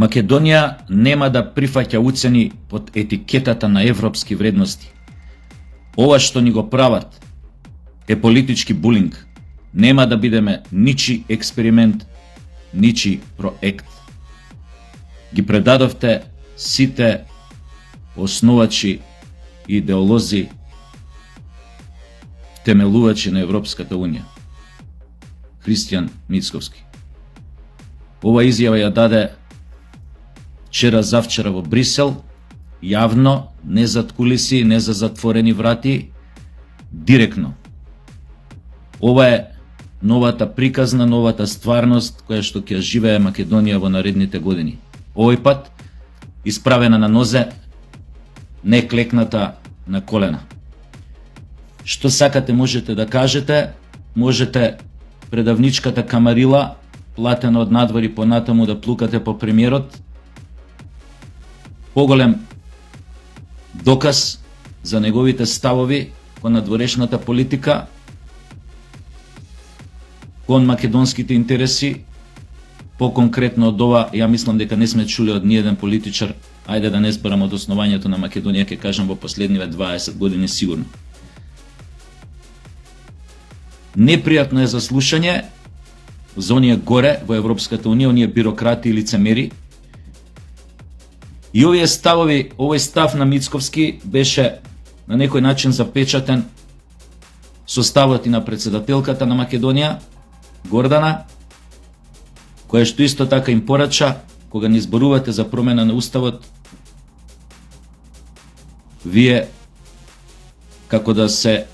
Македонија нема да прифаќа уцени под етикетата на европски вредности. Ова што ни го прават е политички булинг. Нема да бидеме ничи експеримент, ничи проект. Ги предадовте сите основачи, идеолози, темелувачи на Европската Унија. Христијан Мицковски. Ова изјава ја даде вчера завчера во Брисел, јавно, не зад кулиси, не за затворени врати, директно. Ова е новата приказна, новата стварност која што ќе живее Македонија во наредните години. Овој пат исправена на нозе, не клекната на колена. Што сакате можете да кажете, можете предавничката камарила, платена од надвори понатаму да плукате по премиерот. Поголем доказ за неговите ставови кон надворешната политика, кон македонските интереси, по-конкретно од ова, ја мислам дека не сме чули од ниеден политичар, ајде да не зборам од основањето на Македонија, ќе кажам во последниве 20 години сигурно. Непријатно е за слушање за оние горе во Европската Унија, оние бюрократи и лицемери. И овие ставови, овој став на Мицковски беше на некој начин запечатен со ставот и на председателката на Македонија, Гордана, која што исто така им порача, кога ни зборувате за промена на уставот, вие како да се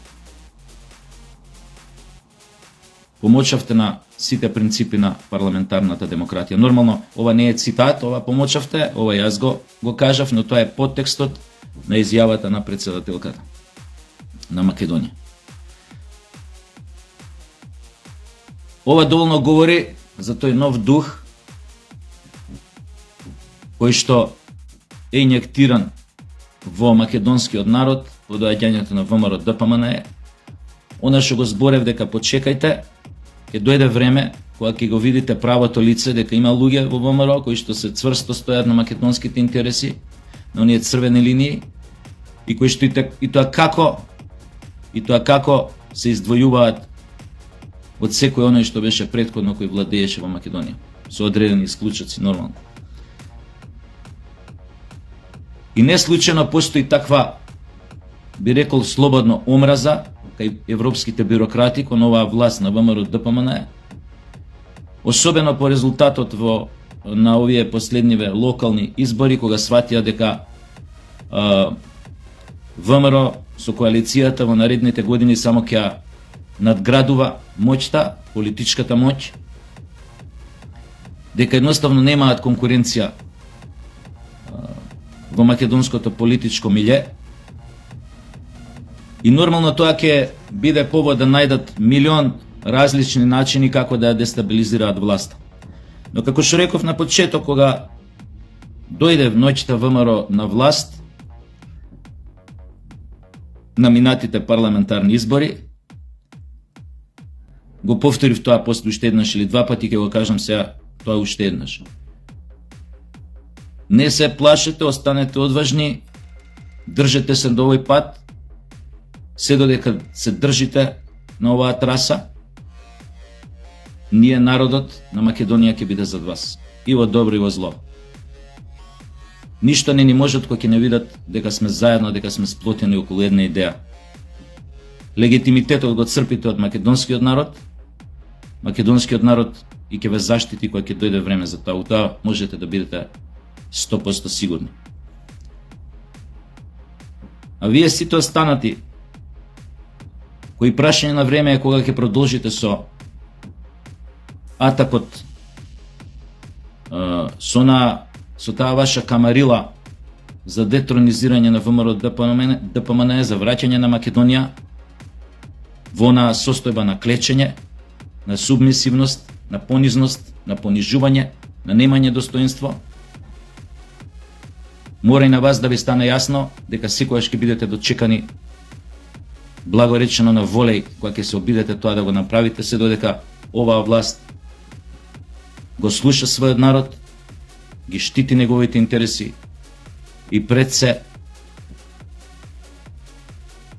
помочавте на сите принципи на парламентарната демократија. Нормално, ова не е цитат, ова помочавте, ова јас го кажав, но тоа е подтекстот на изјавата на председателката на Македонија. Ова доволно говори за тој нов дух кој што е инјектиран во македонскиот народ по доаѓањето на ВМРО ДПМНЕ. Она што го зборев дека почекајте, ќе дојде време кога ќе го видите правото лице дека има луѓе во ВМРО кои што се цврсто стојат на македонските интереси, на оние црвени линии и кои што и тоа како се издвојуваат од секој оној што беше претходно кој владееше во Македонија, со одредени исклучоци нормално. И не случајно постои таква, би рекол слободно, омраза кај европските бюрократи кон оваа власт на ВМРО ДПМНЕ, особено по резултатот на овие последниве локални избори, кога сватија дека ВМРО со коалицијата во наредните години само ќе надградува моќта, политичката моќ, дека едноставно немаат конкуренција во македонското политичко милје. И нормално тоа ќе биде повод да најдат милион различни начини како да ја дестабилизираат власта. Но како што реков на почеток, кога дојде ноќта ВМРО на власт, на минатите парламентарни избори, го повторив тоа после уште еднаш или два пати, ќе го кажам сега тоа уште еднаш. Не се плашете, останете одважни, држете се до овој пат, се додека се држите на оваа траса, ние народот на Македонија ќе биде зад вас, и во добро и во зло. Ништо не ни можат кога ќе не видат дека сме заедно, дека сме сплотени околу една идеја. Легитимитетот го црпите од македонскиот народ и ќе ве заштити кога ќе дојде време за тоа. Тоа можете да бидете 100% сигурни. А вие сите останати, кои прашање на време е кога ќе продолжите со атакот, со таа ваша камарила за детронизирање на ВМРО ДПМНЕ, за враќање на Македонија во она состојба на клечење, на субмисивност, на понизност, на понижување, на немање достоинство. Мора и на вас да ви стане јасно дека секогаш ќе бидете дочекани, благоречено на волеј, кога ќе се обидете тоа да го направите, се додека оваа власт го слуша својот народ ги штити неговите интереси и пред се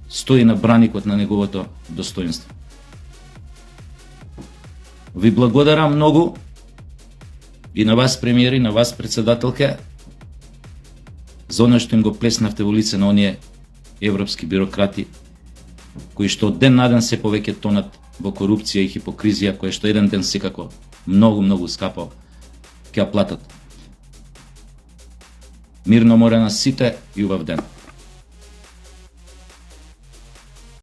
стои на браникот на неговото достоинство. Ви благодарам многу и на вас, премиер, и на вас, председателка, за оно што им го плеснавте во лице на оние европски бюрократи, кои што од ден на ден се повеќе тонат во корупција и хипокризија, која што еден ден секако многу скапо ќе ја платат. Мирно море на сите и убав ден.